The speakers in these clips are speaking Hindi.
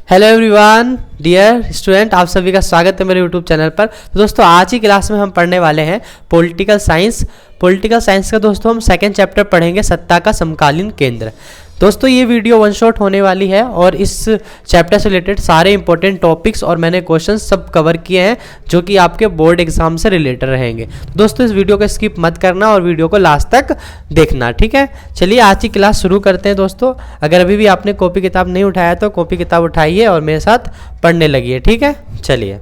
हेलो एवरीवन, डियर स्टूडेंट, आप सभी का स्वागत है मेरे यूट्यूब चैनल पर। तो दोस्तों आज की क्लास में हम पढ़ने वाले हैं पॉलिटिकल साइंस। पॉलिटिकल साइंस का दोस्तों हम सेकंड चैप्टर पढ़ेंगे, सत्ता का समकालीन केंद्र। दोस्तों ये वीडियो वन शॉट होने वाली है और इस चैप्टर से रिलेटेड सारे इंपॉर्टेंट टॉपिक्स और मैंने क्वेश्चन सब कवर किए हैं जो कि आपके बोर्ड एग्जाम से रिलेटेड रहेंगे। तो दोस्तों इस वीडियो को स्किप मत करना और वीडियो को लास्ट तक देखना, ठीक है। चलिए आज की क्लास शुरू करते हैं दोस्तों। अगर अभी भी आपने कॉपी किताब नहीं उठाया तो कॉपी किताब उठाइए और मेरे साथ पढ़ने लगिए, ठीक है। चलिए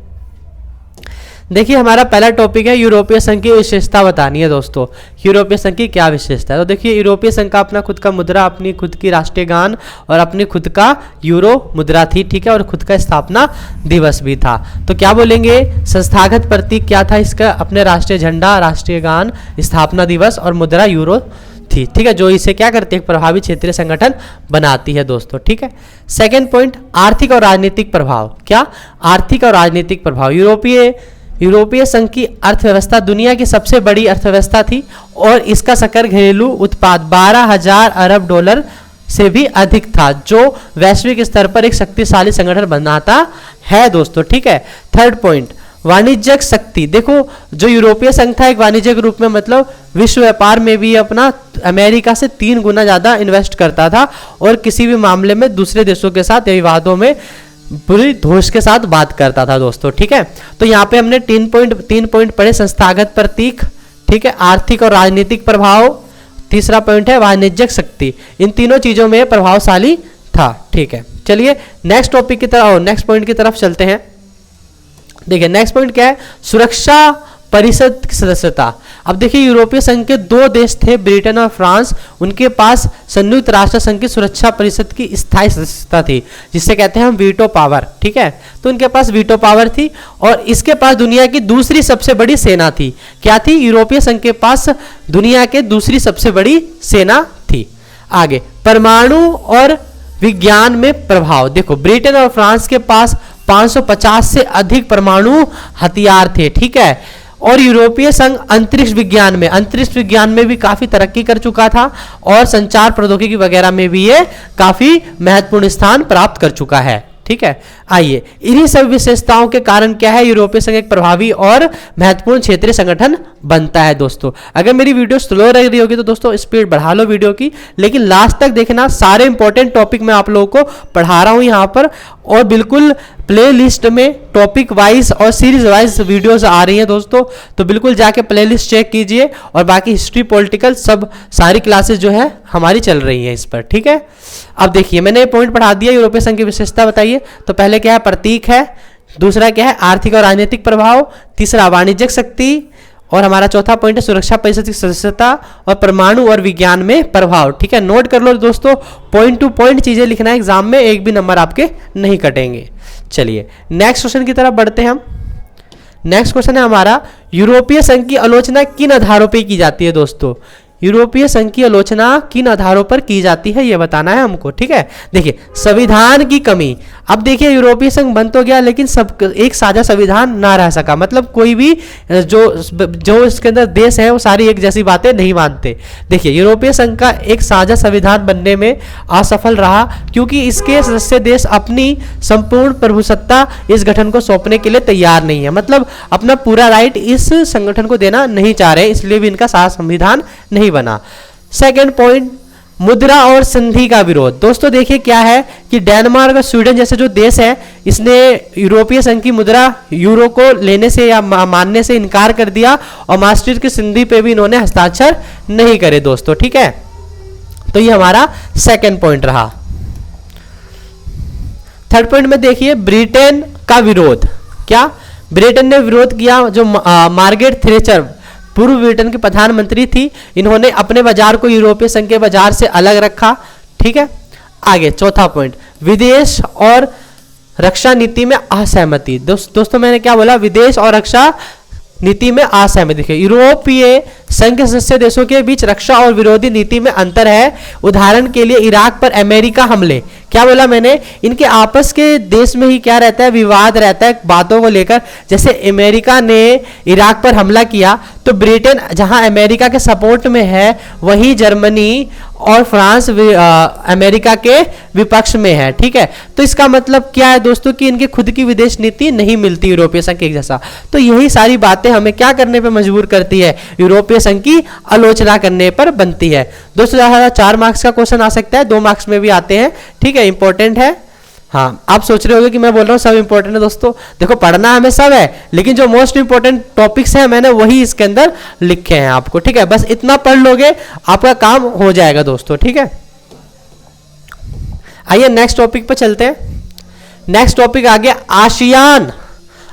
देखिए, हमारा पहला टॉपिक है यूरोपीय संघ की विशेषता बतानी है दोस्तों। यूरोपीय संघ की क्या विशेषता है? तो देखिए, यूरोपीय संघ का अपना खुद का मुद्रा, अपनी खुद की राष्ट्रीय गान और अपनी खुद का यूरो मुद्रा थी, ठीक है, और खुद का स्थापना दिवस भी था। तो क्या बोलेंगे, संस्थागत प्रतीक क्या था इसका? अपने राष्ट्रीय झंडा, राष्ट्रीय गान, स्थापना दिवस और मुद्रा यूरो थी, ठीक है, जो इसे क्या करती है, प्रभावी क्षेत्रीय संगठन बनाती है दोस्तों, ठीक है। सेकेंड पॉइंट, आर्थिक और राजनीतिक प्रभाव। क्या? आर्थिक और राजनीतिक प्रभाव। यूरोपीय संघ की अर्थव्यवस्था दुनिया की सबसे बड़ी अर्थव्यवस्था थी और इसका सकल घरेलू उत्पाद 12,000 अरब डॉलर से भी अधिक था, जो वैश्विक स्तर पर एक शक्तिशाली संगठन बनाता है दोस्तों, ठीक है। थर्ड पॉइंट, वाणिज्यिक शक्ति। देखो, जो यूरोपीय संघ था एक वाणिज्यिक रूप में, मतलब विश्व व्यापार में भी अपना अमेरिका से 3 गुना ज्यादा इन्वेस्ट करता था और किसी भी मामले में दूसरे देशों के साथ या विवादों में पूरी धोष के साथ बात करता था दोस्तों, ठीक है। तो यहाँ पे हमने 3 पॉइंट पढ़े। संस्थागत प्रतीक, ठीक है, आर्थिक और राजनीतिक प्रभाव, तीसरा पॉइंट है वाणिज्यिक शक्ति। इन तीनों चीजों में प्रभावशाली था, ठीक है। चलिए नेक्स्ट टॉपिक की तरफ, नेक्स्ट पॉइंट की तरफ चलते हैं। देखिए नेक्स्ट पॉइंट क्या है, सुरक्षा परिषद की सदस्यता। अब देखिए, यूरोपीय संघ के 2 देश थे, ब्रिटेन और फ्रांस, उनके पास संयुक्त राष्ट्र संघ की सुरक्षा परिषद की स्थायी सदस्यता थी, जिसे कहते हैं हम वीटो पावर, ठीक है। तो उनके पास वीटो पावर थी और इसके पास दुनिया की दूसरी सबसे बड़ी सेना थी। क्या थी? यूरोपीय संघ के पास दुनिया के दूसरी सबसे बड़ी सेना थी। आगे, परमाणु और विज्ञान में प्रभाव। देखो, ब्रिटेन और फ्रांस के पास 550 से अधिक परमाणु हथियार थे, ठीक है। और यूरोपीय संघ अंतरिक्ष विज्ञान में भी काफी तरक्की कर चुका था और संचार प्रौद्योगिकी वगैरह में भी ये काफी महत्वपूर्ण स्थान प्राप्त कर चुका है, ठीक है। आइए, इन्हीं सब विशेषताओं के कारण क्या है, यूरोपीय संघ एक प्रभावी और महत्वपूर्ण क्षेत्रीय संगठन बनता है दोस्तों। अगर मेरी वीडियो स्लो रह रही होगी तो दोस्तों स्पीड बढ़ा लो वीडियो की, लेकिन लास्ट तक देखना। सारे इंपॉर्टेंट टॉपिक मैं आप लोगों को पढ़ा रहा हूं यहाँ पर और बिल्कुल प्ले लिस्ट में टॉपिक वाइज और सीरीज वाइज वीडियोस आ रही हैं दोस्तों, तो बिल्कुल जाके प्ले लिस्ट चेक कीजिए। और बाकी हिस्ट्री, पॉलिटिकल सब सारी क्लासेस जो है हमारी चल रही हैं इस पर, ठीक है। अब देखिए, मैंने पॉइंट पढ़ा दिया, यूरोपीय संघ की विशेषता बताइए। तो पहले क्या है, प्रतीक है। दूसरा क्या है, आर्थिक और राजनीतिक प्रभाव। तीसरा वाणिज्यिक शक्ति। और हमारा चौथा पॉइंट है सुरक्षा परिषद की सदस्यता और परमाणु और विज्ञान में प्रभाव, ठीक है। नोट कर लो दोस्तों, पॉइंट टू पॉइंट चीजें लिखना है एग्जाम में, एक भी नंबर आपके नहीं कटेंगे। चलिए नेक्स्ट क्वेश्चन की तरफ बढ़ते हैं हम। नेक्स्ट क्वेश्चन है हमारा, यूरोपीय संघ की आलोचना किन आधारों पर की जाती है दोस्तों? यूरोपीय संघ की आलोचना किन आधारों पर की जाती है ये बताना है हमको, ठीक है। देखिए, संविधान की कमी। अब देखिए, यूरोपीय संघ बन तो गया लेकिन सब एक साझा संविधान ना रह सका, मतलब कोई भी जो इसके अंदर देश है वो सारी एक जैसी बातें नहीं मानते। देखिए, यूरोपीय संघ का एक साझा संविधान बनने में असफल रहा क्योंकि इसके सदस्य देश अपनी संपूर्ण प्रभुसत्ता इस गठन को सौंपने के लिए तैयार नहीं है, मतलब अपना पूरा राइट इस संगठन को देना नहीं चाह रहे, इसलिए भी इनका साझा संविधान नहीं बना। सेकेंड पॉइंट, मुद्रा और संधि का विरोध। दोस्तों देखिए क्या है कि डेनमार्क और स्वीडन जैसे जो देश है, इसने यूरोपीय संघ की मुद्रा यूरो को लेने से या मानने से इनकार कर दिया और मास्ट्रिक्ट की संधि पे भी इन्होंने हस्ताक्षर नहीं करे दोस्तों, ठीक है। तो ये हमारा सेकेंड पॉइंट रहा। थर्ड पॉइंट में देखिए, ब्रिटेन का विरोध। क्या? ब्रिटेन ने विरोध किया। जो मार्गरेट थैचर पूर्व ब्रिटेन की प्रधानमंत्री थी, इन्होंने अपने बाजार को यूरोपीय संघ के बाजार से अलग रखा, ठीक है। आगे चौथा पॉइंट, विदेश और रक्षा नीति में असहमति। दोस्तों मैंने क्या बोला, विदेश और रक्षा नीति में असहमति। देखिए, यूरोपीय संघ के सदस्य देशों के बीच रक्षा और विरोधी नीति में अंतर है। उदाहरण के लिए इराक पर अमेरिका हमले क्या बोला मैंने, इनके आपस के देश में ही क्या रहता है, विवाद रहता है बातों को लेकर। जैसे अमेरिका ने इराक पर हमला किया तो ब्रिटेन जहां अमेरिका के सपोर्ट में है, वहीं जर्मनी और फ्रांस अमेरिका के विपक्ष में है। ठीक है, तो इसका मतलब क्या है दोस्तों कि इनके खुद की विदेश नीति नहीं मिलती यूरोपीय संघ के जैसा। तो यही सारी बातें हमें क्या करने पे मजबूर करती है, यूरोपीय संघ की आलोचना करने पर बनती है। दोस्तों 4 मार्क्स का क्वेश्चन आ सकता है, 2 मार्क्स में भी आते हैं। ठीक है, इंपॉर्टेंट है। हाँ, आप सोच रहे होंगे कि मैं बोल रहा हूँ सब इंपॉर्टेंट है। दोस्तों देखो, पढ़ना हमें सब है, लेकिन जो मोस्ट इंपॉर्टेंट टॉपिक्स हैं मैंने वही इसके अंदर लिखे हैं आपको। ठीक है, बस इतना पढ़ लोगे आपका काम हो जाएगा दोस्तों। ठीक है, आइए नेक्स्ट टॉपिक पे चलते हैं। नेक्स्ट टॉपिक आ गया आसियान।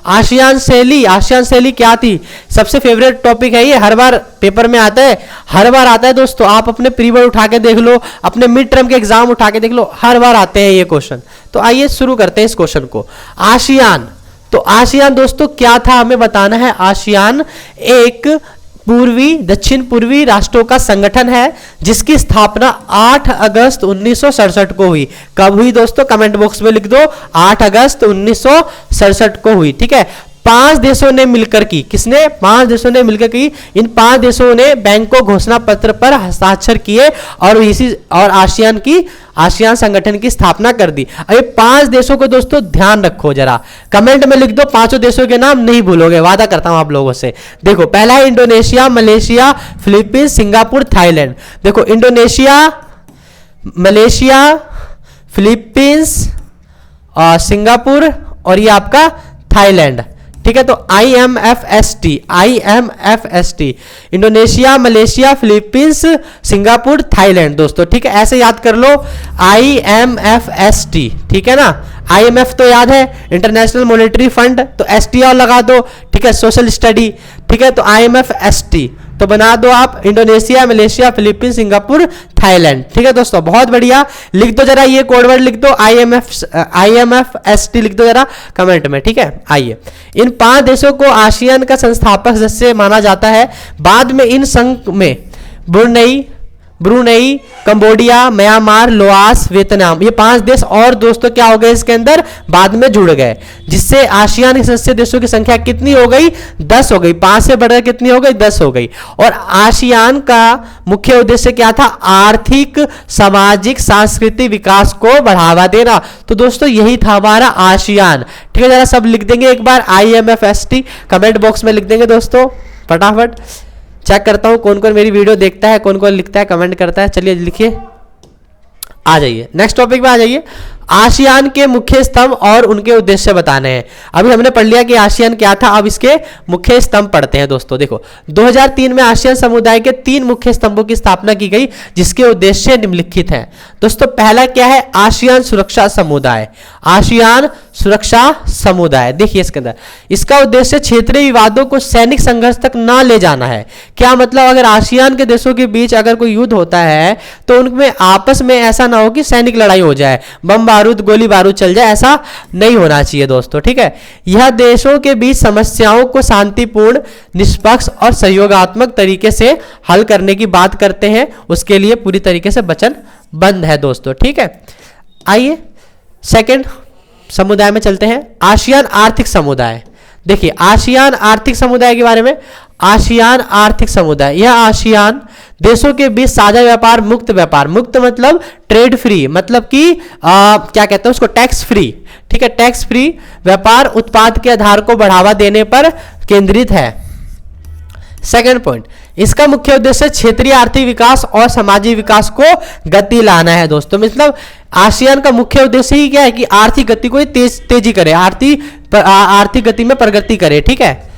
आसियान शैली। आसियान शैली क्या थी, सबसे फेवरेट टॉपिक है ये, हर बार पेपर में आता है, हर बार आता है दोस्तों। आप अपने प्री बोर्ड उठा के देख लो, अपने मिड टर्म के एग्जाम उठा के देख लो, हर बार आते हैं ये क्वेश्चन। तो आइए शुरू करते हैं इस क्वेश्चन को। आसियान, तो आसियान दोस्तों क्या था हमें बताना है। आसियान एक पूर्वी दक्षिण पूर्वी राष्ट्रों का संगठन है जिसकी स्थापना 8 अगस्त 1967 को हुई। कब हुई दोस्तों, कमेंट बॉक्स में लिख दो, 8 अगस्त 1967 को हुई। ठीक है, 5 देशों ने मिलकर की, किसने, 5 देशों ने मिलकर की। इन 5 देशों ने बैंकॉक घोषणा पत्र पर हस्ताक्षर किए और आसियान संगठन की स्थापना कर दी। अब 5 देशों को दोस्तों ध्यान रखो जरा, कमेंट में लिख दो, 5 देशों के नाम नहीं भूलोगे, वादा करता हूं आप लोगों से। देखो, पहला है Indonesia, Malaysia, Philippines, Singapore, Thailand. देखो, इंडोनेशिया, मलेशिया, फिलीपींस, सिंगापुर और ये आपका थाईलैंड। ठीक है, तो IMFST, Indonesia, Malaysia, Philippines, Singapore, Thailand दोस्तों। ठीक है, ऐसे याद कर लो, IMFST। ठीक है ना, IMF तो याद है, इंटरनेशनल मॉनेटरी फंड, तो ST लगा दो। ठीक है, सोशल स्टडी। ठीक है, तो IMFST तो बना दो आप, Indonesia, Malaysia, Philippines, Singapore, Thailand. ठीक है दोस्तों, बहुत बढ़िया। लिख दो जरा ये कोड वर्ड लिख दो, IMFST लिख दो जरा कमेंट में। ठीक है, आइए, इन 5 देशों को आसियान का संस्थापक सदस्य माना जाता है। बाद में इन संघ में Brunei, Cambodia, Myanmar, Laos, Vietnam, ये 5 देश और दोस्तों क्या हो गए इसके अंदर, बाद में जुड़ गए, जिससे आसियान के सदस्य देशों की संख्या कितनी हो गई, 10 हो गई। 5 से बढ़कर कितनी हो गई, 10 हो गई। और आसियान का मुख्य उद्देश्य क्या था, आर्थिक, सामाजिक, सांस्कृतिक विकास को बढ़ावा देना। तो दोस्तों यही था हमारा आसियान। ठीक है, जरा सब लिख देंगे एक बार, IMFST कमेंट बॉक्स में लिख देंगे दोस्तों, फटाफट चेक करता हूं कौन कौन मेरी वीडियो देखता है, कौन कौन लिखता है, कमेंट करता है। चलिए लिखिए, आ जाइए नेक्स्ट टॉपिक पे आ जाइए। आसियान के मुख्य स्तंभ और उनके उद्देश्य बताने हैं। अभी हमने पढ़ लिया कि आसियान क्या था, अब इसके मुख्य स्तंभ पढ़ते हैं दोस्तों। देखो, 2003 में आसियान समुदाय के 3 मुख्य स्तंभों की स्थापना की गई जिसके उद्देश्य निम्नलिखित हैं दोस्तों। पहला क्या है, आसियान सुरक्षा समुदाय। आसियान सुरक्षा समुदाय, देखिए इसके अंदर इसका उद्देश्य क्षेत्रीय विवादों को सैनिक संघर्ष तक ना ले जाना है। क्या मतलब, अगर आसियान के देशों के बीच अगर कोई युद्ध होता है तो उनमें आपस में ऐसा ना हो कि सैनिक लड़ाई हो जाए, बम बारूद गोली बारूद चल जाए, ऐसा नहीं होना चाहिए दोस्तों। ठीक है, यह देशों के बीच समस्याओं को शांतिपूर्ण, निष्पक्ष और सहयोगात्मक तरीके से हल करने की बात करते हैं, उसके लिए पूरी तरीके से वचनबद्ध है दोस्तों। ठीक है, आइए सेकंड समुदाय में चलते हैं, आसियान आर्थिक समुदाय। देखिए, आसियान आर्थिक समुदाय के बारे में, आसियान आर्थिक समुदाय, यह आसियान देशों के बीच साझा व्यापार, मुक्त व्यापार, मुक्त मतलब ट्रेड फ्री, मतलब कि क्या कहते हैं उसको, टैक्स फ्री। ठीक है, टैक्स फ्री व्यापार उत्पाद के आधार को बढ़ावा देने पर केंद्रित है। सेकंड पॉइंट, इसका मुख्य उद्देश्य क्षेत्रीय आर्थिक विकास और सामाजिक विकास को गति लाना है दोस्तों। मतलब आसियान का मुख्य उद्देश्य ही क्या है कि आर्थिक गति को तेजी करे, आर्थिक गति में प्रगति करे। ठीक है,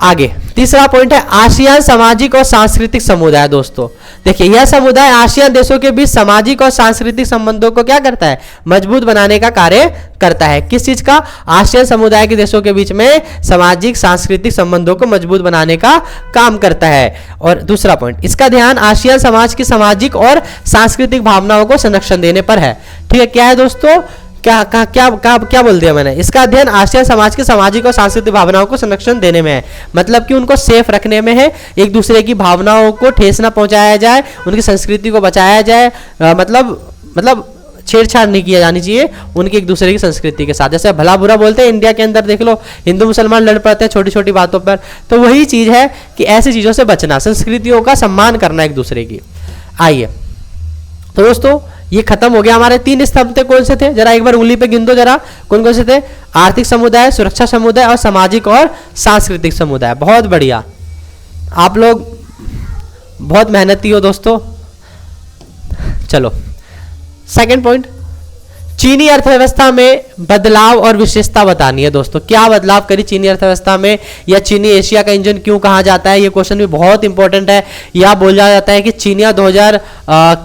आगे तीसरा पॉइंट है आसियान सामाजिक और सांस्कृतिक समुदाय। दोस्तों देखिए, यह समुदाय आसियान देशों के बीच सामाजिक और सांस्कृतिक संबंधों को क्या करता है, मजबूत बनाने का कार्य करता है। किस चीज का, आसियान समुदाय के देशों के बीच में सामाजिक सांस्कृतिक संबंधों को मजबूत बनाने का काम करता है। और दूसरा पॉइंट, इसका ध्यान आसियान समाज की सामाजिक और सांस्कृतिक भावनाओं को संरक्षण देने पर है। ठीक है, क्या है दोस्तों, क्या बोल दिया मैंने, इसका अध्ययन आसियान समाज के सामाजिक और सांस्कृतिक भावनाओं को संरक्षण देने में है, मतलब कि उनको सेफ रखने में है, एक दूसरे की भावनाओं को ठेस ना पहुंचाया जाए, उनकी संस्कृति को बचाया जाए, मतलब छेड़छाड़ नहीं किया जानी चाहिए उनकी एक दूसरे की संस्कृति के साथ। जैसे भला बुरा बोलते हैं इंडिया के अंदर, देख लो हिंदू मुसलमान लड़ पड़ते हैं छोटी छोटी बातों पर, तो वही चीज है कि ऐसी चीजों से बचना, संस्कृतियों का सम्मान करना एक दूसरे की। आइए तो दोस्तों ये खत्म हो गया। हमारे 3 स्तंभ थे, कौन से थे जरा एक बार उंगली पे गिन दो जरा, कौन कौन से थे? आर्थिक समुदाय, सुरक्षा समुदाय और सामाजिक और सांस्कृतिक समुदाय। बहुत बढ़िया, आप लोग बहुत मेहनती हो दोस्तों। चलो सेकंड पॉइंट, चीनी अर्थव्यवस्था में बदलाव और विशेषता बतानी है दोस्तों। क्या बदलाव करी चीनी अर्थव्यवस्था में, या चीनी एशिया का इंजन क्यों कहा जाता है, ये क्वेश्चन भी बहुत इंपॉर्टेंट है। या बोला जाता है कि चीनिया 2000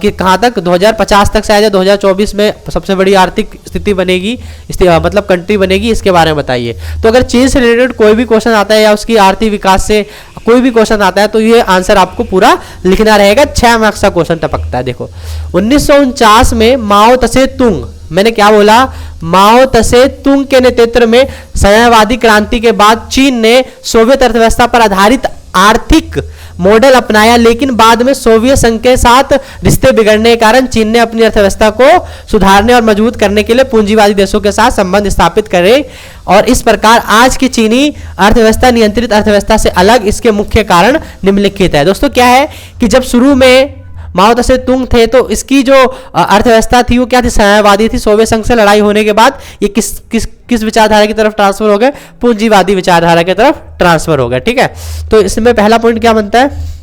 के कहाँ तक 2050 तक शायद 2024 में सबसे बड़ी आर्थिक स्थिति बनेगी, मतलब कंट्री बनेगी, इसके बारे में बताइए। तो अगर चीन से रिलेटेड कोई भी क्वेश्चन आता है या उसकी आर्थिक विकास से कोई भी क्वेश्चन आता है तो ये आंसर आपको पूरा लिखना रहेगा। 6 मार्क्स का क्वेश्चन टपकता है। देखो 1949 में माओ त्से तुंग, मैंने क्या बोला, माओ त्से तुंग के नेतृत्व में साम्यवादी क्रांति के बाद चीन ने सोवियत अर्थव्यवस्था पर आधारित आर्थिक मॉडल अपनाया, लेकिन बाद में सोवियत संघ के साथ रिश्ते बिगड़ने के कारण चीन ने अपनी अर्थव्यवस्था को सुधारने और मजबूत करने के लिए पूंजीवादी देशों के साथ संबंध स्थापित करे, और इस प्रकार आज की चीनी अर्थव्यवस्था नियंत्रित अर्थव्यवस्था से अलग। इसके मुख्य कारण निम्नलिखित है। दोस्तों क्या है कि जब शुरू में माओ त्से तुंग थे तो इसकी जो अर्थव्यवस्था थी वो क्या थी, साम्यवादी थी। सोवियत संघ से लड़ाई होने के बाद ये किस विचारधारा की तरफ ट्रांसफर हो गए, पूंजीवादी विचारधारा की तरफ ट्रांसफर हो गए। ठीक है, तो इसमें पहला पॉइंट क्या बनता है,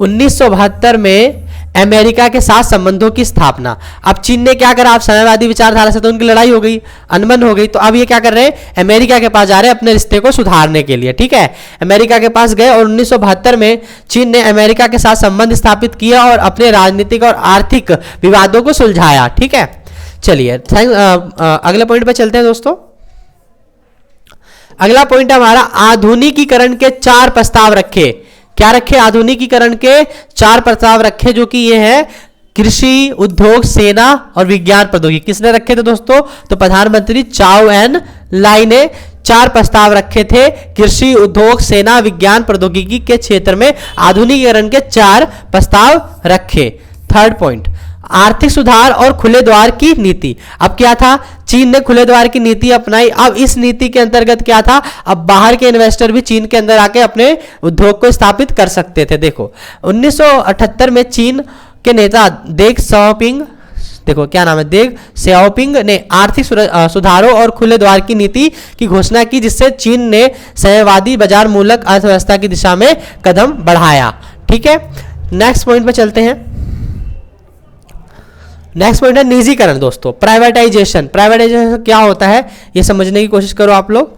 1972 में अमेरिका के साथ संबंधों की स्थापना। अब चीन ने क्या करा, आप साम्यवादी विचारधारा से तो उनकी लड़ाई हो गई, अनबन हो गई, तो अब ये क्या कर रहे हैं, अमेरिका के पास जा रहे हैं अपने रिश्ते को सुधारने के लिए। ठीक है, अमेरिका के पास गए और 1972 में चीन ने अमेरिका के साथ संबंध स्थापित किया और अपने राजनीतिक और आर्थिक विवादों को सुलझाया। ठीक है, चलिए अगले पॉइंट पे चलते हैं दोस्तों। अगला पॉइंट है हमारा, आधुनिकीकरण के 4 प्रस्ताव रखे। क्या रखे, आधुनिकीकरण के 4 प्रस्ताव रखे, जो कि ये है कृषि, उद्योग, सेना और विज्ञान प्रौद्योगिकी। किसने रखे थे दोस्तों, तो प्रधानमंत्री चाउ एन लाई ने 4 प्रस्ताव रखे थे कृषि, उद्योग, सेना, विज्ञान प्रौद्योगिकी के क्षेत्र में आधुनिकीकरण के 4 प्रस्ताव रखे। थर्ड पॉइंट, आर्थिक सुधार और खुले द्वार की नीति। अब क्या था, चीन ने खुले द्वार की नीति अपनाई। अब इस नीति के अंतर्गत क्या था, अब बाहर के इन्वेस्टर भी चीन के अंदर आके अपने उद्योग को स्थापित कर सकते थे। देखो 1978 में चीन के नेता देंग शाओपिंग, देखो क्या नाम है, देंग शाओपिंग ने आर्थिक सुधारों और खुले द्वार की नीति की घोषणा की, जिससे चीन ने साम्यवादी बाजार मूलक अर्थव्यवस्था की दिशा में कदम बढ़ाया। ठीक है, नेक्स्ट पॉइंट पे चलते हैं। नेक्स्ट पॉइंट है निजीकरण दोस्तों, प्राइवेटाइजेशन। प्राइवेटाइजेशन क्या होता है ये समझने की कोशिश करो आप लोग।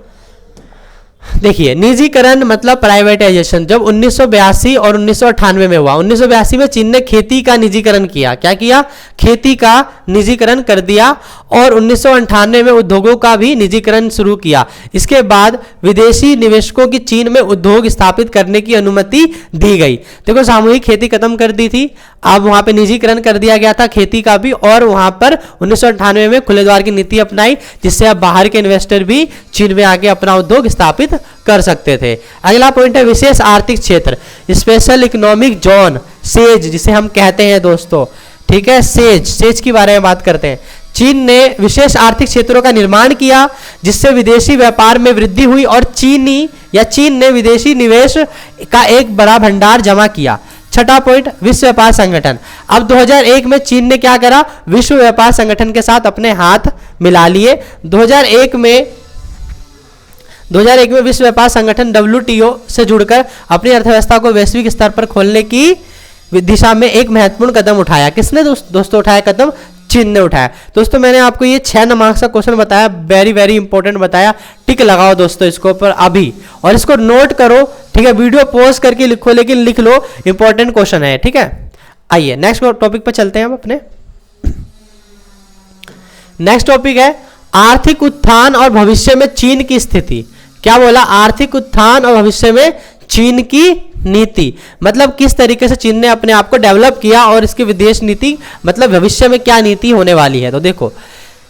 देखिए निजीकरण मतलब प्राइवेटाइजेशन जब 1982 और 1998 में हुआ। 1982 में चीन ने खेती का निजीकरण किया। क्या किया, खेती का निजीकरण कर दिया, और 1998 में उद्योगों का भी निजीकरण शुरू किया। इसके बाद विदेशी निवेशकों की चीन में उद्योग स्थापित करने की अनुमति दी गई। देखो सामूहिक खेती खत्म कर दी थी, अब वहां पे निजीकरण कर दिया गया था खेती का भी, और वहां पर 1998 में खुले द्वार की नीति अपनाई, जिससे अब बाहर के इन्वेस्टर भी चीन में आके अपना उद्योग स्थापित कर सकते थे। अगला पॉइंट है विशेष आर्थिक क्षेत्र, स्पेशल इकोनॉमिक जोन, सेज जिसे हम कहते हैं दोस्तों। ठीक है, सेज के बारे में बात करते हैं। चीन ने विशेष आर्थिक क्षेत्रों का निर्माण किया, जिससे विदेशी व्यापार में वृद्धि हुई और चीन ने विदेशी निवेश का एक बड़ा भंडार जमा किया। छठा पॉइंट विश्व व्यापार संगठन। अब 2001 में चीन ने क्या करा, विश्व व्यापार संगठन के साथ अपने हाथ मिला लिए। 2001 में विश्व व्यापार संगठन WTO से जुड़कर अपनी अर्थव्यवस्था को वैश्विक स्तर पर खोलने की दिशा में एक महत्वपूर्ण कदम उठाया। किसने दोस्तों उठाया कदम, चीन ने उठाया। दोस्तों मैंने आपको ये 6 मार्क्स का क्वेश्चन बताया, वेरी वेरी इंपॉर्टेंट बताया। टिक लगाओ दोस्तों इसको ऊपर अभी, और इसको नोट करो। ठीक है, वीडियो पॉज करके लिखो, लेकिन लिख लो, इंपॉर्टेंट क्वेश्चन है। ठीक है, आइए नेक्स्ट टॉपिक पर चलते हैं हम अपने। नेक्स्ट टॉपिक है आर्थिक उत्थान और भविष्य में चीन की स्थिति। क्या बोला, आर्थिक उत्थान और भविष्य में चीन की नीति, मतलब किस तरीके से चीन ने अपने आप को डेवलप किया, और इसकी विदेश नीति मतलब भविष्य में क्या नीति होने वाली है। तो देखो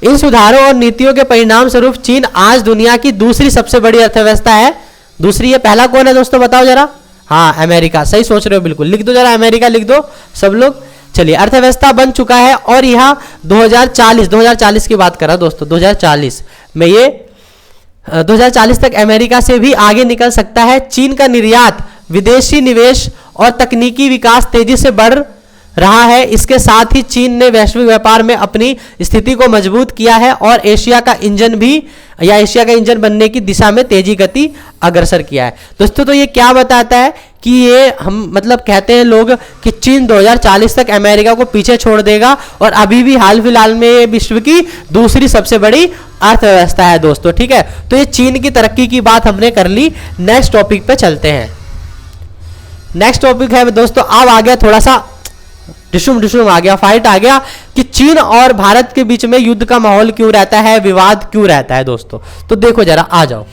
इन सुधारों और नीतियों के परिणाम स्वरूप चीन आज दुनिया की दूसरी सबसे बड़ी अर्थव्यवस्था है। दूसरी है, पहला कौन है दोस्तों बताओ जरा, हाँ अमेरिका। सही सोच रहे हो बिल्कुल, लिख दो जरा अमेरिका लिख दो सब लोग। चलिए, अर्थव्यवस्था बन चुका है और यह 2040 की बात कर रहा हूं दोस्तों, 2040 में ये 2040 तक अमेरिका से भी आगे निकल सकता है। चीन का निर्यात, विदेशी निवेश और तकनीकी विकास तेजी से बढ़ रहा है। इसके साथ ही चीन ने वैश्विक व्यापार में अपनी स्थिति को मजबूत किया है और एशिया का इंजन बनने की दिशा में तेजी गति अग्रसर किया है। दोस्तों, तो ये क्या बताता है कि ये हम मतलब कहते हैं लोग कि चीन 2040 तक अमेरिका को पीछे छोड़ देगा और अभी भी हाल फिलहाल में ये विश्व की दूसरी सबसे बड़ी अर्थव्यवस्था है दोस्तों। ठीक है, तो ये चीन की तरक्की की बात हमने कर ली। नेक्स्ट टॉपिक पे चलते हैं। नेक्स्ट टॉपिक है दोस्तों, अब आ गया थोड़ा सा डिशुम आ गया, फाइट आ गया कि चीन और भारत के बीच में युद्ध का माहौल क्यों रहता है, विवाद क्यों रहता है दोस्तों। तो देखो जरा, आ जाओ,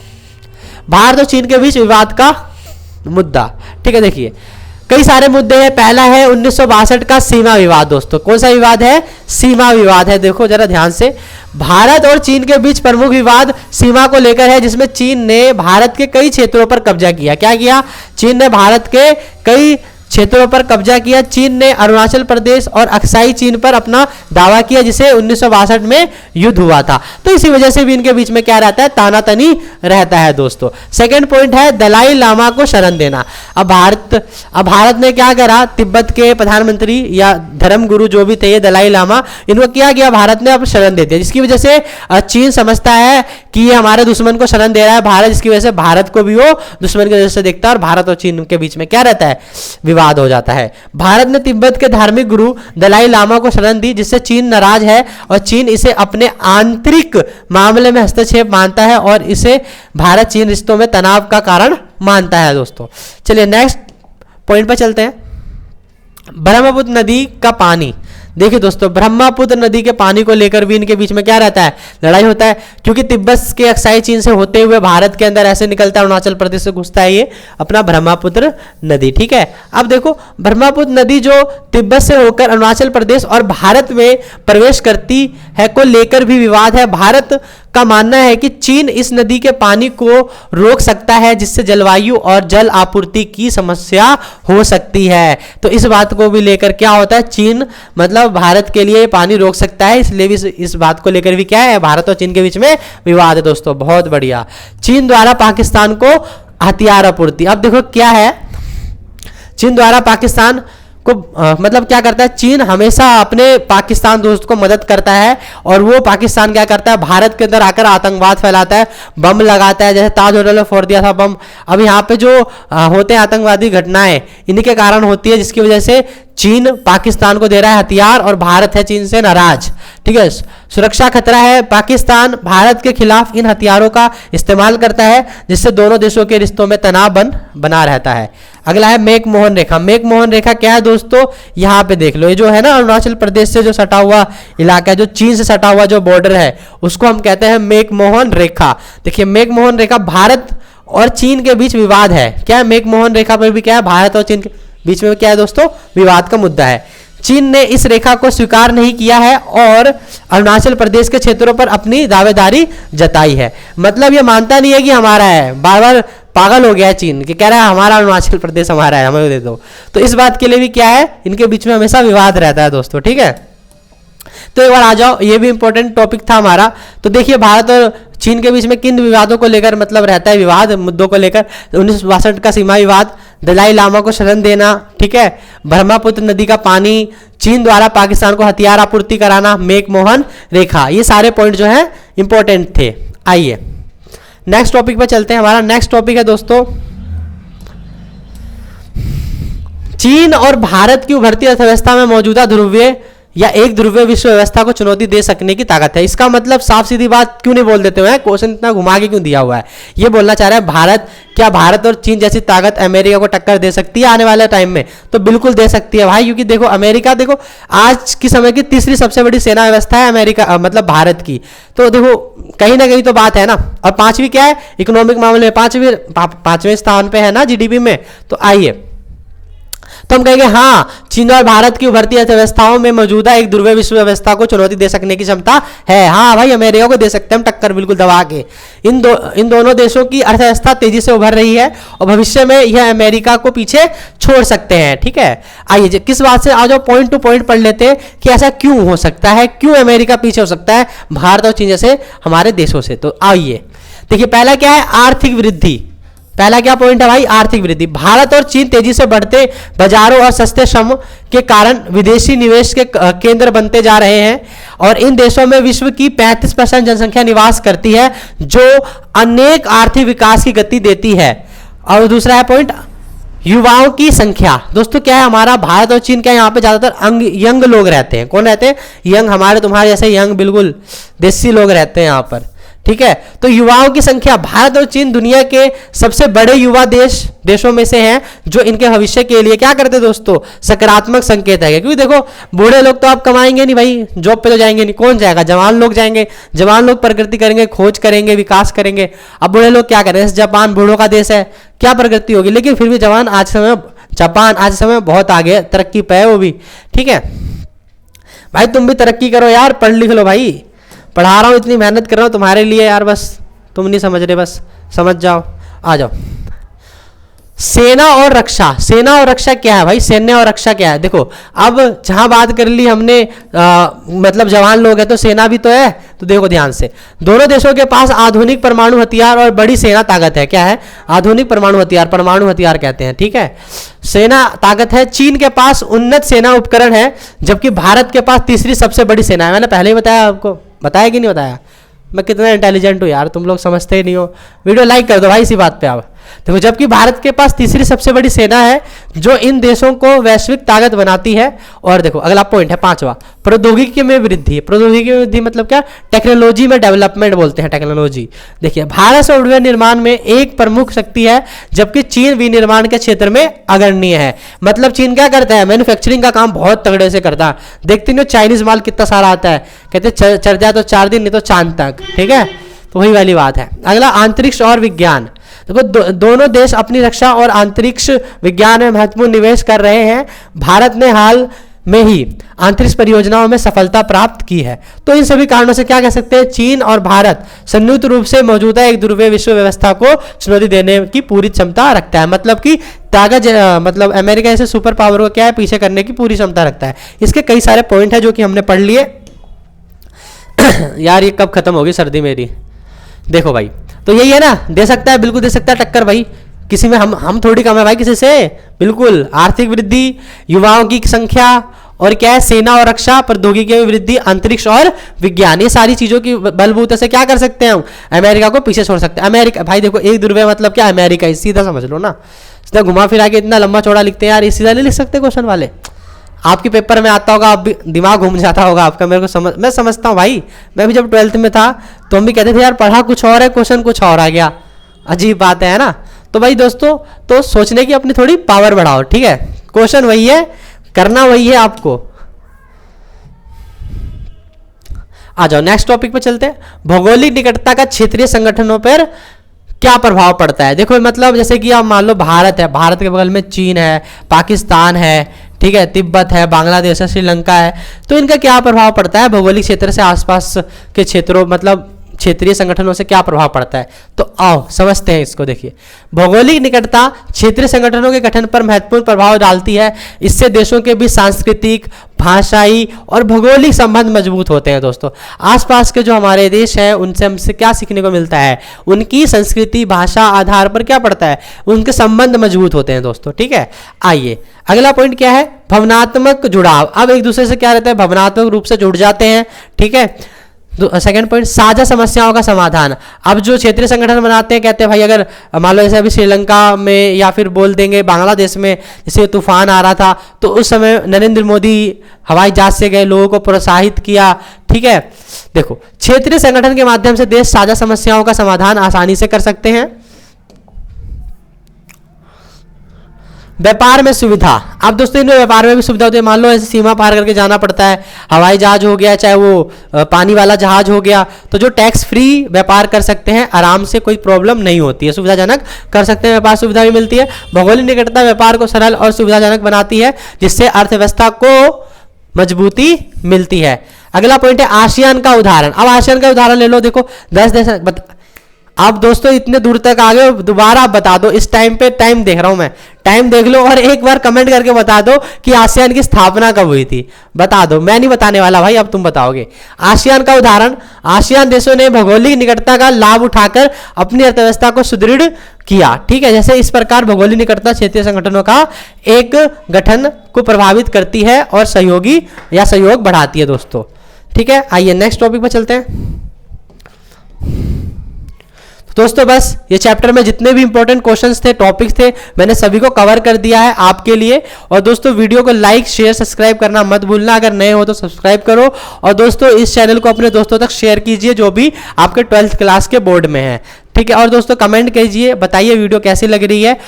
भारत और चीन के बीच विवाद का मुद्दा। ठीक है, देखिए कई सारे मुद्दे हैं। पहला है 1962 का सीमा विवाद दोस्तों। कौन सा विवाद है? सीमा विवाद है। देखो जरा ध्यान से, भारत और चीन के बीच प्रमुख विवाद सीमा को लेकर है, जिसमें चीन ने भारत के कई क्षेत्रों पर कब्जा किया। क्या किया? चीन ने भारत के कई क्षेत्रों पर कब्जा किया। चीन ने अरुणाचल प्रदेश और अक्साई चीन पर अपना दावा किया, जिसे 1962 में युद्ध हुआ था। तो इसी वजह से भी इनके बीच में क्या रहता है? तानातनी रहता है दोस्तों। सेकंड पॉइंट है दलाई लामा को शरण देना। अब भारत ने क्या करा? तिब्बत के प्रधानमंत्री या धर्म गुरु जो भी थे ये दलाई लामा, इनको क्या किया? भारत ने अब शरण दे दिया, जिसकी वजह से चीन समझता है कि ये हमारे दुश्मन को शरण दे रहा है भारत, जिसकी वजह से भारत को भी वो दुश्मन की वजह से देखता है और भारत और चीन के बीच में क्या रहता है? विवाद हो जाता है। भारत ने तिब्बत के धार्मिक गुरु दलाई लामा को शरण दी, जिससे चीन नाराज है और चीन इसे अपने आंतरिक मामले में हस्तक्षेप मानता है और इसे भारत चीन रिश्तों में तनाव का कारण मानता है दोस्तों। चलिए नेक्स्ट पॉइंट पर चलते हैं। ब्रह्मपुत्र नदी का पानी। देखिए दोस्तों, ब्रह्मपुत्र नदी के पानी को लेकर भी इनके बीच में क्या रहता है? लड़ाई होता है, क्योंकि तिब्बत के अक्साई चीन से होते हुए भारत के अंदर ऐसे निकलता है, अरुणाचल प्रदेश से घुसता है ये अपना ब्रह्मपुत्र नदी। ठीक है, अब देखो ब्रह्मपुत्र नदी जो तिब्बत से होकर अरुणाचल प्रदेश और भारत में प्रवेश करती है को लेकर भी विवाद है। भारत का मानना है कि चीन इस नदी के पानी को रोक सकता है, जिससे जलवायु और जल आपूर्ति की समस्या हो सकती है। तो इस बात को भी लेकर क्या होता है? चीन मतलब भारत के लिए पानी रोक सकता है, इसलिए भी इस बात को लेकर भी क्या है? भारत और चीन के बीच में विवाद है दोस्तों। बहुत बढ़िया। चीन द्वारा पाकिस्तान को हथियार आपूर्ति। अब देखो क्या है, चीन द्वारा पाकिस्तान को मतलब क्या करता है? चीन हमेशा अपने पाकिस्तान दोस्त को मदद करता है और वो पाकिस्तान क्या करता है? भारत के अंदर आकर आतंकवाद फैलाता है, बम लगाता है, जैसे ताज होटल में फोड़ दिया था बम। अब यहाँ पे जो होते हैं आतंकवादी घटनाएं, इन्हीं के कारण होती है, जिसकी वजह से चीन पाकिस्तान को दे रहा है हथियार और भारत है चीन से नाराज। ठीक है, सुरक्षा खतरा है। पाकिस्तान भारत के खिलाफ इन हथियारों का इस्तेमाल करता है, जिससे दोनों देशों के रिश्तों में तनाव बना रहता है। अगला है मेक मोहन रेखा। मेक मोहन रेखा क्या है दोस्तों? यहाँ पे देख लो, ये जो है ना अरुणाचल प्रदेश से जो सटा हुआ इलाका है, जो चीन से सटा हुआ जो बॉर्डर है, उसको हम कहते हैं मेक मोहन रेखा। देखिए मेक मोहन रेखा, भारत और चीन के बीच विवाद है। क्या है? मेक मोहन रेखा पर भी क्या है? भारत और चीन के बीच में क्या है दोस्तों? विवाद का मुद्दा है। चीन ने इस रेखा को स्वीकार नहीं किया है और अरुणाचल प्रदेश के क्षेत्रों पर अपनी दावेदारी जताई है। मतलब ये मानता नहीं है कि हमारा है, बार बार पागल हो गया है चीन कि कह रहा है हमारा अरुणाचल प्रदेश हमारा है, हमें दे दो। तो इस बात के लिए भी क्या है? इनके बीच में हमेशा विवाद रहता है दोस्तों। ठीक है, तो एक बार आ जाओ, ये भी इंपॉर्टेंट टॉपिक था हमारा। तो देखिए भारत और चीन के बीच में किन विवादों को लेकर मतलब रहता है विवाद, मुद्दों को लेकर? 1962 का सीमा विवाद, दलाई लामा को शरण देना, ठीक है, ब्रह्मपुत्र नदी का पानी, चीन द्वारा पाकिस्तान को हथियार आपूर्ति कराना, मेक मोहन रेखा, ये सारे पॉइंट जो है इंपॉर्टेंट थे। आइए नेक्स्ट टॉपिक पे चलते हैं। हमारा नेक्स्ट टॉपिक है दोस्तों चीन और भारत की उभरती अर्थव्यवस्था में मौजूदा ध्रुवीय या एक ध्रुवीय विश्व व्यवस्था को चुनौती दे सकने की ताकत है। इसका मतलब साफ सीधी बात क्यों नहीं बोल देते हुए, क्वेश्चन इतना घुमा के क्यों दिया हुआ है? ये बोलना चाह रहा है क्या भारत और चीन जैसी ताकत अमेरिका को टक्कर दे सकती है आने वाले टाइम में? तो बिल्कुल दे सकती है भाई, क्योंकि देखो अमेरिका देखो आज की समय की तीसरी सबसे बड़ी सेना व्यवस्था है अमेरिका मतलब भारत की। तो देखो कहीं ना कहीं तो बात है ना। और पांचवी क्या है? इकोनॉमिक मामले में पांचवें स्थान पे है ना जीडीपी में। तो आइए, तो हम कहेंगे हाँ, चीन और भारत की उभरती अर्थव्यवस्थाओं में मौजूदा एक ध्रुवीय विश्व व्यवस्था को चुनौती दे सकने की क्षमता है। हाँ भाई, अमेरिका को दे सकते हैं हम टक्कर बिल्कुल दबा के। इन दोनों देशों की अर्थव्यवस्था तेजी से उभर रही है और भविष्य में यह अमेरिका को पीछे छोड़ सकते हैं। ठीक है, आइए किस बात से आ जाओ, पॉइंट टू पॉइंट पढ़ लेते हैं कि ऐसा क्यों हो सकता है, क्यों अमेरिका पीछे हो सकता है भारत और चीन जैसे हमारे देशों से। तो आइए देखिए, पहला क्या है, आर्थिक वृद्धि। पहला क्या पॉइंट है भाई, आर्थिक वृद्धि। भारत और चीन तेजी से बढ़ते बाजारों और सस्ते श्रम के कारण विदेशी निवेश के केंद्र बनते जा रहे हैं और इन देशों में विश्व की 35% जनसंख्या निवास करती है, जो अनेक आर्थिक विकास की गति देती है। और दूसरा है पॉइंट, युवाओं की संख्या। दोस्तों क्या है, हमारा भारत और चीन का यहाँ पे ज्यादातर यंग लोग रहते हैं। कौन रहते हैं, यंग, हमारे तुम्हारे जैसे यंग बिल्कुल देसी लोग रहते हैं यहाँ पर। ठीक है, तो युवाओं की संख्या, भारत और चीन दुनिया के सबसे बड़े युवा देशों में से हैं, जो इनके भविष्य के लिए क्या करते हैं दोस्तों, सकारात्मक संकेत है। क्योंकि देखो बूढ़े लोग तो आप कमाएंगे नहीं भाई, जॉब पे तो जाएंगे नहीं, कौन जाएगा, जवान लोग जाएंगे। जवान लोग प्रगति करेंगे, खोज करेंगे, विकास करेंगे। अब बूढ़े लोग क्या करें, जापान बूढ़ों का देश है, क्या प्रगति होगी। लेकिन फिर भी जापान आज समय बहुत आगे, तरक्की पे है वो भी। ठीक है भाई, तुम भी तरक्की करो यार, पढ़ लिख लो भाई, पढ़ा रहा हूँ, इतनी मेहनत कर रहा हूँ तुम्हारे लिए यार, बस तुम नहीं समझ रहे, बस समझ जाओ, आ जाओ। सेना और रक्षा। सेना और रक्षा क्या है भाई, सैन्य और रक्षा क्या है। देखो अब जहां बात कर ली हमने मतलब जवान लोग हैं, तो सेना भी तो है। तो देखो ध्यान से, दोनों देशों के पास आधुनिक परमाणु हथियार और बड़ी सेना ताकत है। क्या है, आधुनिक परमाणु हथियार कहते हैं। ठीक है, सेना ताकत है। चीन के पास उन्नत सेना उपकरण है, जबकि भारत के पास तीसरी सबसे बड़ी सेना है। मैंने पहले ही बताया आपको, बताया कि नहीं बताया, मैं कितना इंटेलिजेंट हूँ यार, तुम लोग समझते ही नहीं हो। वीडियो लाइक कर दो भाई इसी बात पे आप। देखो जबकि भारत के पास तीसरी सबसे बड़ी सेना है, जो इन देशों को वैश्विक ताकत बनाती है। और देखो अगला पॉइंट है पांचवा, प्रौद्योगिकी में वृद्धि। प्रौद्योगिकी में वृद्धि मतलब क्या, टेक्नोलॉजी में डेवलपमेंट बोलते हैं, टेक्नोलॉजी। देखिए भारत सॉफ्टवेयर निर्माण में एक प्रमुख शक्ति है, जबकि चीन विनिर्माण के क्षेत्र में अग्रणीय है। मतलब चीन क्या करता है, मैन्युफैक्चरिंग का काम बहुत तगड़े से करता है। देखते नहीं हो चाइनीज माल कितना सारा आता है, कहते चढ़ जाए तो 4 दिन, नहीं तो चांद तक। ठीक है, तो वही वाली बात है। अगला अंतरिक्ष और विज्ञान। देखो दोनों देश अपनी रक्षा और अंतरिक्ष विज्ञान में महत्वपूर्ण निवेश कर रहे हैं। भारत ने हाल में ही अंतरिक्ष परियोजनाओं में सफलता प्राप्त की है। तो इन सभी कारणों से क्या कह सकते हैं, चीन और भारत संयुक्त रूप से मौजूदा एक ध्रुवीय विश्व व्यवस्था को चुनौती देने की पूरी क्षमता रखता है। मतलब कि ताकत, मतलब अमेरिका ऐसे सुपर पावर को क्या है, पीछे करने की पूरी क्षमता रखता है। इसके कई सारे पॉइंट है जो कि हमने पढ़ लिए। यार ये कब खत्म होगी सर्दी मेरी। देखो भाई, तो यही है ना, दे सकता है, बिल्कुल दे सकता है टक्कर भाई। किसी में हम थोड़ी कम है भाई किसी से, बिल्कुल। आर्थिक वृद्धि, युवाओं की संख्या, और क्या है, सेना और रक्षा, प्रौद्योगिकी में वृद्धि, अंतरिक्ष और विज्ञान, ये सारी चीजों की बलबूते से क्या कर सकते हैं हम, अमेरिका को पीछे छोड़ सकते हैं। अमेरिका भाई देखो, एक ध्रुवीय मतलब क्या, अमेरिका, सीधा समझ लो ना। सीधा घुमा फिरा के इतना लंबा चौड़ा लिखते हैं यार, सीधा नहीं लिख सकते क्वेश्चन वाले। आपके पेपर में आता होगा, आप भी दिमाग घूम जाता होगा आपका, मेरे को मैं समझता हूँ भाई। मैं भी जब 12th में था तो हम भी कहते थे यार पढ़ा कुछ और है, क्वेश्चन कुछ और आ गया। अजीब बात है ना। तो भाई दोस्तों, तो सोचने की अपनी थोड़ी पावर बढ़ाओ। ठीक है, क्वेश्चन वही है, करना वही है आपको। आ जाओ नेक्स्ट टॉपिक पे चलते हैं। भौगोलिक निकटता का क्षेत्रीय संगठनों पर क्या प्रभाव पड़ता है। देखो मतलब जैसे कि आप मान लो भारत है, भारत के बगल में चीन है, पाकिस्तान है, ठीक है, तिब्बत है, बांग्लादेश है, श्रीलंका है। तो इनका क्या प्रभाव पड़ता है भौगोलिक क्षेत्र से आसपास के क्षेत्रों, मतलब क्षेत्रीय संगठनों से क्या प्रभाव पड़ता है। तो आओ समझते हैं इसको। देखिए भौगोलिक निकटता क्षेत्रीय संगठनों के गठन पर महत्वपूर्ण प्रभाव डालती है। इससे देशों के बीच सांस्कृतिक, भाषाई और भौगोलिक संबंध मजबूत होते हैं। दोस्तों आसपास के जो हमारे देश हैं उनसे हमसे क्या सीखने को मिलता है, उनकी संस्कृति, भाषा आधार पर क्या पड़ता है, उनके संबंध मजबूत होते हैं दोस्तों। ठीक है, आइए अगला पॉइंट क्या है, भावनात्मक जुड़ाव। अब एक दूसरे से क्या रहता है, भावनात्मक रूप से जुड़ जाते हैं। ठीक है, सेकंड पॉइंट, साझा समस्याओं का समाधान। अब जो क्षेत्रीय संगठन बनाते हैं, कहते हैं भाई अगर मान लो जैसे अभी श्रीलंका में या फिर बोल देंगे बांग्लादेश में जैसे तूफान आ रहा था, तो उस समय नरेंद्र मोदी हवाई जहाज से गए, लोगों को प्रोत्साहित किया। ठीक है, देखो क्षेत्रीय संगठन के माध्यम से देश साझा समस्याओं का समाधान आसानी से कर सकते हैं। व्यापार में सुविधा। अब दोस्तों इनमें व्यापार में भी सुविधा होती है। मान लो ऐसे सीमा पार करके जाना पड़ता है, हवाई जहाज हो गया चाहे वो पानी वाला जहाज हो गया, तो जो टैक्स फ्री व्यापार कर सकते हैं आराम से, कोई प्रॉब्लम नहीं होती है, सुविधाजनक कर सकते हैं, व्यापार सुविधा भी मिलती है। भौगोलिक निकटता व्यापार को सरल और सुविधाजनक बनाती है, जिससे अर्थव्यवस्था को मजबूती मिलती है। अगला पॉइंट है आसियान का उदाहरण। अब आसियान का उदाहरण ले लो, देखो 10 देश। अब दोस्तों इतने दूर तक आ गए, दोबारा आप बता दो, इस टाइम पे टाइम देख रहा हूं मैं, टाइम देख लो और एक बार कमेंट करके बता दो कि आसियान की स्थापना कब हुई थी। बता दो, मैं नहीं बताने वाला भाई, अब तुम बताओगे। आसियान का उदाहरण, आसियान देशों ने भौगोलिक निकटता का लाभ उठाकर अपनी अर्थव्यवस्था को सुदृढ़ किया। ठीक है, जैसे इस प्रकार भौगोलिक निकटता क्षेत्रीय संगठनों का एक गठन को प्रभावित करती है और सहयोगी या सहयोग बढ़ाती है दोस्तों। ठीक है, आइए नेक्स्ट टॉपिक पर चलते हैं। दोस्तों बस ये चैप्टर में जितने भी इंपॉर्टेंट क्वेश्चंस थे, टॉपिक्स थे, मैंने सभी को कवर कर दिया है आपके लिए। और दोस्तों वीडियो को लाइक शेयर सब्सक्राइब करना मत भूलना, अगर नए हो तो सब्सक्राइब करो। और दोस्तों इस चैनल को अपने दोस्तों तक शेयर कीजिए जो भी आपके 12th क्लास के बोर्ड में है। ठीक है, और दोस्तों कमेंट कीजिए, बताइए वीडियो कैसी लग रही है,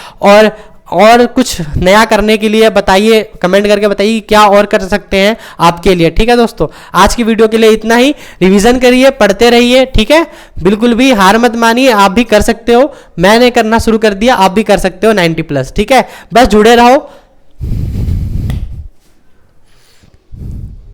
और कुछ नया करने के लिए बताइए, कमेंट करके बताइए क्या और कर सकते हैं आपके लिए। ठीक है दोस्तों, आज की वीडियो के लिए इतना ही। रिवीजन करिए, पढ़ते रहिए। ठीक है, बिल्कुल भी हार मत मानिए, आप भी कर सकते हो। मैंने करना शुरू कर दिया, आप भी कर सकते हो 90+। ठीक है, बस जुड़े रहो।